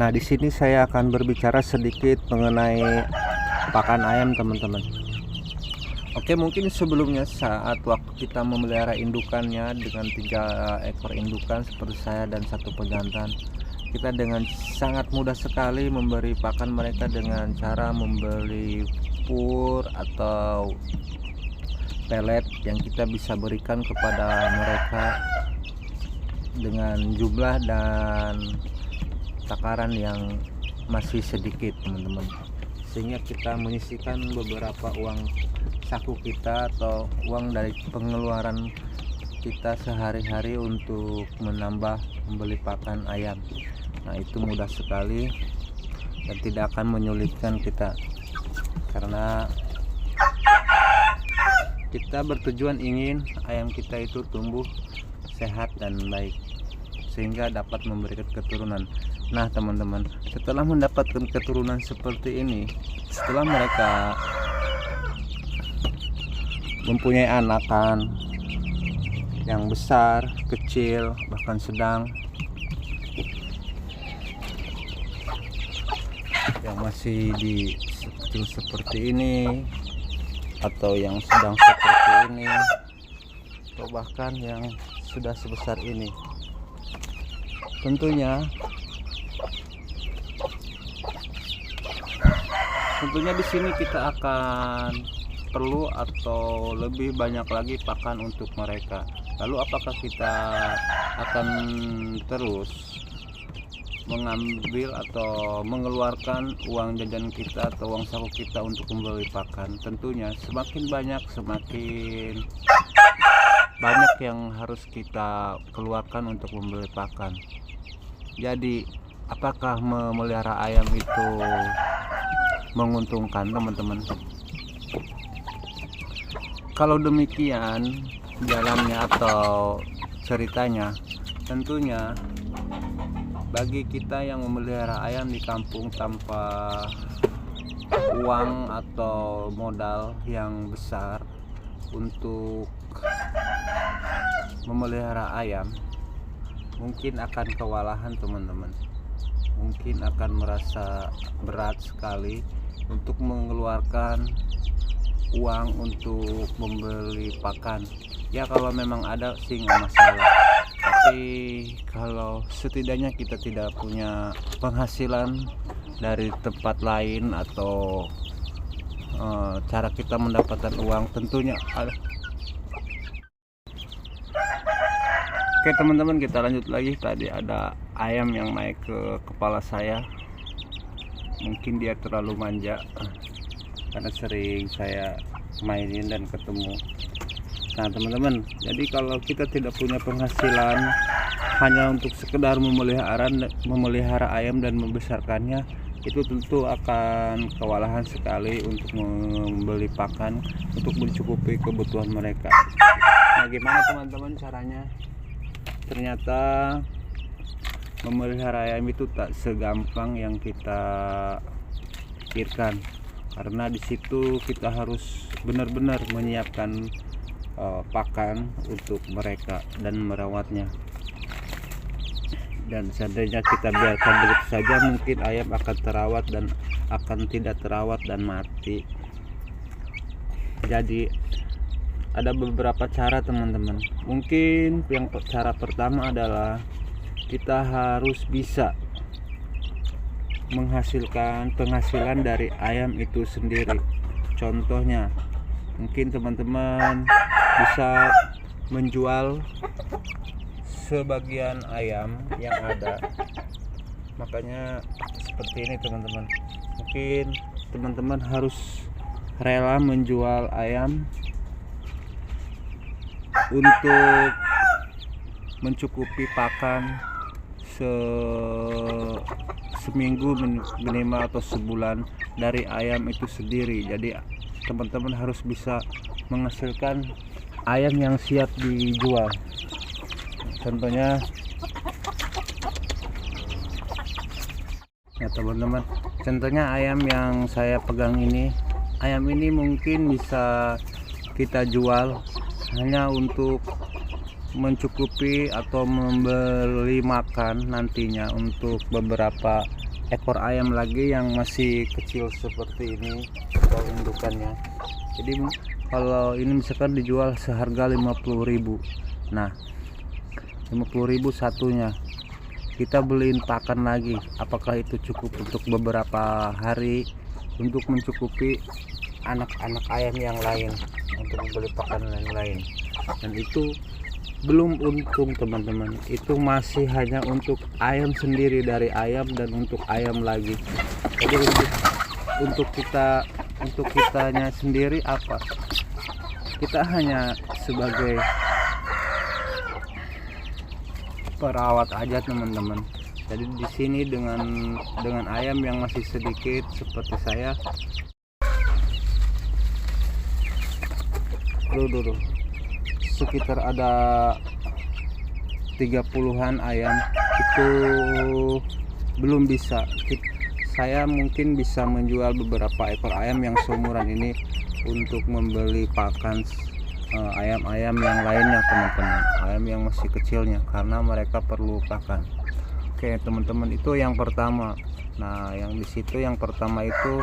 Nah, di sini saya akan berbicara sedikit mengenai pakan ayam, teman-teman. Oke, mungkin sebelumnya saat waktu kita memelihara indukannya dengan 3 ekor indukan seperti saya dan 1 pejantan, kita dengan sangat mudah sekali memberi pakan mereka dengan cara membeli pur atau pelet yang kita bisa berikan kepada mereka dengan jumlah dan takaran yang masih sedikit, teman-teman, sehingga kita menyisihkan beberapa uang saku kita atau uang dari pengeluaran kita sehari-hari untuk menambah membeli pakan ayam. Nah, itu mudah sekali dan tidak akan menyulitkan kita, karena kita bertujuan ingin ayam kita itu tumbuh sehat dan baik sehingga dapat memberikan keturunan. Nah, teman-teman, setelah mendapatkan keturunan seperti ini, setelah mereka mempunyai anakan yang besar, kecil, bahkan sedang, yang masih di kecil seperti ini atau yang sedang seperti ini, atau bahkan yang sudah sebesar ini, tentunya di sini kita akan perlu atau lebih banyak lagi pakan untuk mereka. Lalu apakah kita akan terus mengambil atau mengeluarkan uang jajan kita atau uang saku kita untuk membeli pakan? Tentunya semakin banyak yang harus kita keluarkan untuk membeli pakan. Jadi, apakah memelihara ayam itu menguntungkan, teman-teman? Kalau demikian jalannya atau ceritanya, tentunya bagi kita yang memelihara ayam di kampung tanpa uang atau modal yang besar untuk memelihara ayam, mungkin akan kewalahan, teman-teman. Mungkin akan merasa berat sekali untuk mengeluarkan uang untuk membeli pakan. Ya, kalau memang ada sih nggak masalah, tapi kalau setidaknya kita tidak punya penghasilan dari tempat lain atau cara kita mendapatkan uang, tentunya ada. Oke, teman-teman, kita lanjut lagi. Tadi ada ayam yang naik ke kepala saya. Mungkin dia terlalu manja karena sering saya mainin dan ketemu. Nah, teman-teman, jadi kalau kita tidak punya penghasilan hanya untuk sekedar memelihara ayam dan membesarkannya, itu tentu akan kewalahan sekali untuk membeli pakan untuk mencukupi kebutuhan mereka. Nah, gimana teman-teman caranya? Ternyata memelihara ayam itu tak segampang yang kita pikirkan, karena di situ kita harus benar-benar menyiapkan pakan untuk mereka dan merawatnya. Dan seandainya kita biarkan begitu saja, mungkin ayam akan terawat dan akan tidak terawat dan mati. Jadi ada beberapa cara, teman-teman. Mungkin yang cara pertama adalah kita harus bisa menghasilkan penghasilan dari ayam itu sendiri. Contohnya, mungkin teman-teman bisa menjual sebagian ayam yang ada. Makanya seperti ini, teman-teman. Mungkin teman-teman harus rela menjual ayam untuk mencukupi pakan seminggu minimal atau sebulan dari ayam itu sendiri. Jadi teman-teman harus bisa menghasilkan ayam yang siap dijual. Contohnya, ya teman-teman, contohnya ayam yang saya pegang ini. Ayam ini mungkin bisa kita jual hanya untuk mencukupi atau membeli makan nantinya untuk beberapa ekor ayam lagi yang masih kecil seperti ini atau indukannya. Jadi kalau ini misalkan dijual seharga 50.000. Nah, 50.000 satunya. Kita beliin pakan lagi. Apakah itu cukup untuk beberapa hari untuk mencukupi anak-anak ayam yang lain, untuk membeli pakan yang lain? Dan itu belum untung teman-teman, itu masih hanya untuk ayam sendiri dari ayam dan untuk ayam lagi. Jadi untuk kitanya sendiri apa? Kita hanya sebagai perawat aja teman-teman. Jadi di sini dengan ayam yang masih sedikit seperti saya, dulu sekitar ada 30-an ayam, itu belum bisa. Saya mungkin bisa menjual beberapa ekor ayam yang seumuran ini untuk membeli pakan ayam-ayam yang lainnya teman-teman, ayam yang masih kecilnya, karena mereka perlu pakan. Oke teman-teman, itu yang pertama. Nah yang di situ yang pertama itu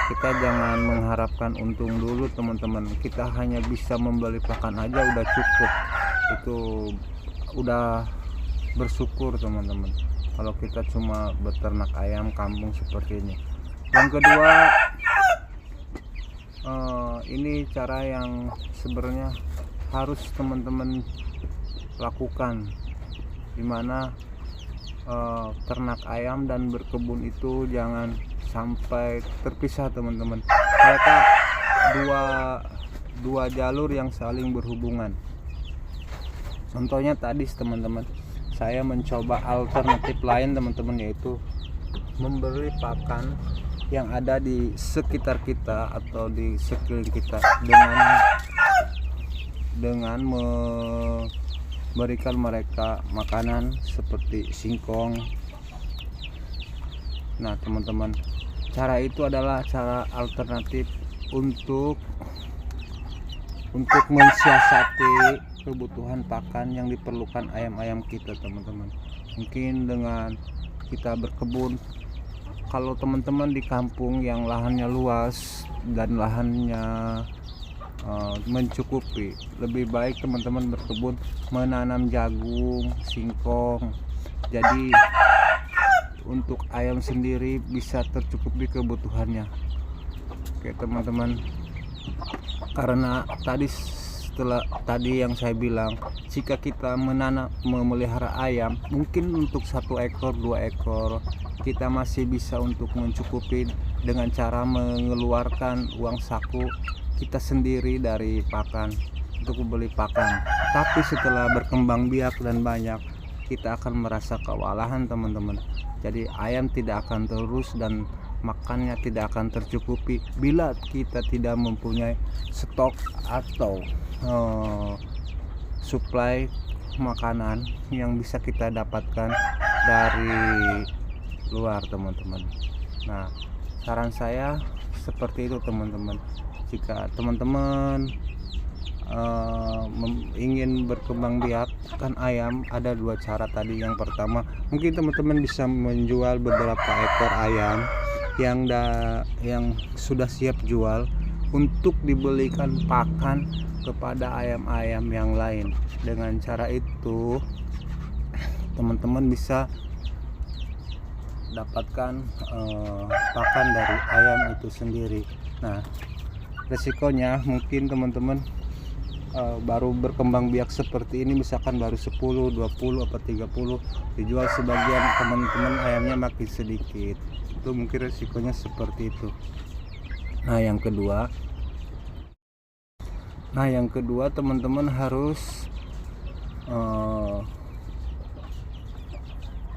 kita jangan mengharapkan untung dulu teman-teman. Kita hanya bisa membeli pakan aja udah cukup, itu udah bersyukur teman-teman kalau kita cuma beternak ayam kampung seperti ini. Yang kedua, ini cara yang sebenarnya harus teman-teman lakukan, dimana ternak ayam dan berkebun itu jangan sampai terpisah teman-teman. Mereka dua jalur yang saling berhubungan. Contohnya tadi teman-teman, saya mencoba alternatif lain teman-teman, yaitu memberi pakan yang ada di sekitar kita atau di sekeliling kita dengan memberikan mereka makanan seperti singkong. Nah teman-teman, cara itu adalah cara alternatif untuk mensiasati kebutuhan pakan yang diperlukan ayam-ayam kita teman-teman. Mungkin dengan kita berkebun, kalau teman-teman di kampung yang lahannya luas dan lahannya mencukupi, lebih baik teman-teman berkebun menanam jagung, singkong. Jadi untuk ayam sendiri bisa tercukupi kebutuhannya. Oke teman-teman, karena tadi yang saya bilang, jika kita memelihara ayam, mungkin untuk 1 ekor 2 ekor kita masih bisa untuk mencukupi dengan cara mengeluarkan uang saku kita sendiri dari pakan untuk membeli pakan. Tapi setelah berkembang biak dan banyak, kita akan merasa kewalahan teman-teman. Jadi ayam tidak akan terus dan makannya tidak akan tercukupi bila kita tidak mempunyai stok atau suplai makanan yang bisa kita dapatkan dari luar teman-teman. Nah saran saya seperti itu teman-teman. Jika teman-teman ingin berkembang biakkan ayam, ada 2 cara tadi. Yang pertama, mungkin teman-teman bisa menjual beberapa ekor ayam yang sudah siap jual untuk dibelikan pakan kepada ayam-ayam yang lain. Dengan cara itu teman-teman bisa dapatkan pakan dari ayam itu sendiri. Nah resikonya mungkin teman-teman baru berkembang biak seperti ini, misalkan baru 10, 20 atau 30, dijual sebagian, teman-teman ayamnya makin sedikit. Itu mungkin resikonya seperti itu. Nah yang kedua teman-teman harus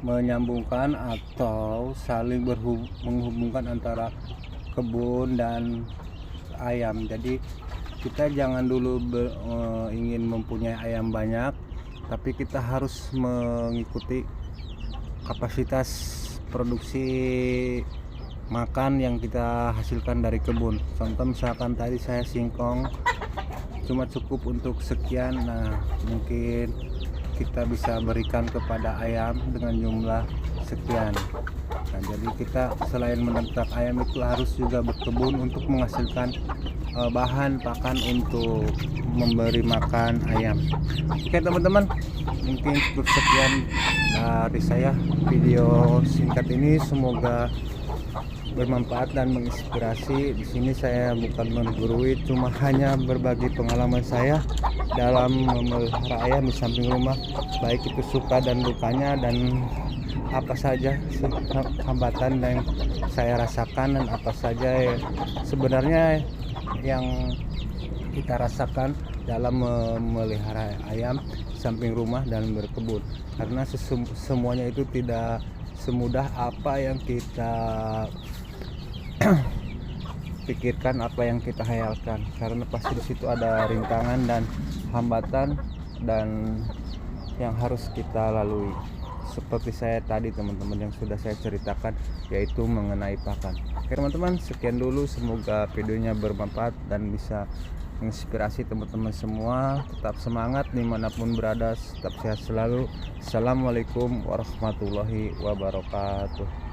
menyambungkan atau saling menghubungkan antara kebun dan ayam. Jadi kita jangan dulu ingin mempunyai ayam banyak, tapi kita harus mengikuti kapasitas produksi makan yang kita hasilkan dari kebun. Contoh misalkan tadi saya singkong cuma cukup untuk sekian, nah mungkin kita bisa berikan kepada ayam dengan jumlah sekian. Nah, jadi kita selain menernak ayam itu harus juga berkebun untuk menghasilkan bahan pakan untuk memberi makan ayam. Oke teman-teman, mungkin cukup sekian dari saya video singkat ini, semoga bermanfaat dan menginspirasi. Di sini saya bukan menggurui, cuma hanya berbagi pengalaman saya dalam memelihara ayam di samping rumah, baik itu suka dan dukanya, dan apa saja hambatan yang saya rasakan, dan apa saja sebenarnya yang kita rasakan dalam memelihara ayam di samping rumah dan berkebun. Karena semuanya itu tidak semudah apa yang kita pikirkan, apa yang kita hayalkan, karena pasti di situ ada rintangan dan hambatan dan yang harus kita lalui. Seperti saya tadi teman-teman yang sudah saya ceritakan, yaitu mengenai pakan. Oke teman-teman, sekian dulu, semoga videonya bermanfaat dan bisa menginspirasi teman-teman semua. Tetap semangat dimanapun berada, tetap sehat selalu. Assalamualaikum warahmatullahi wabarakatuh.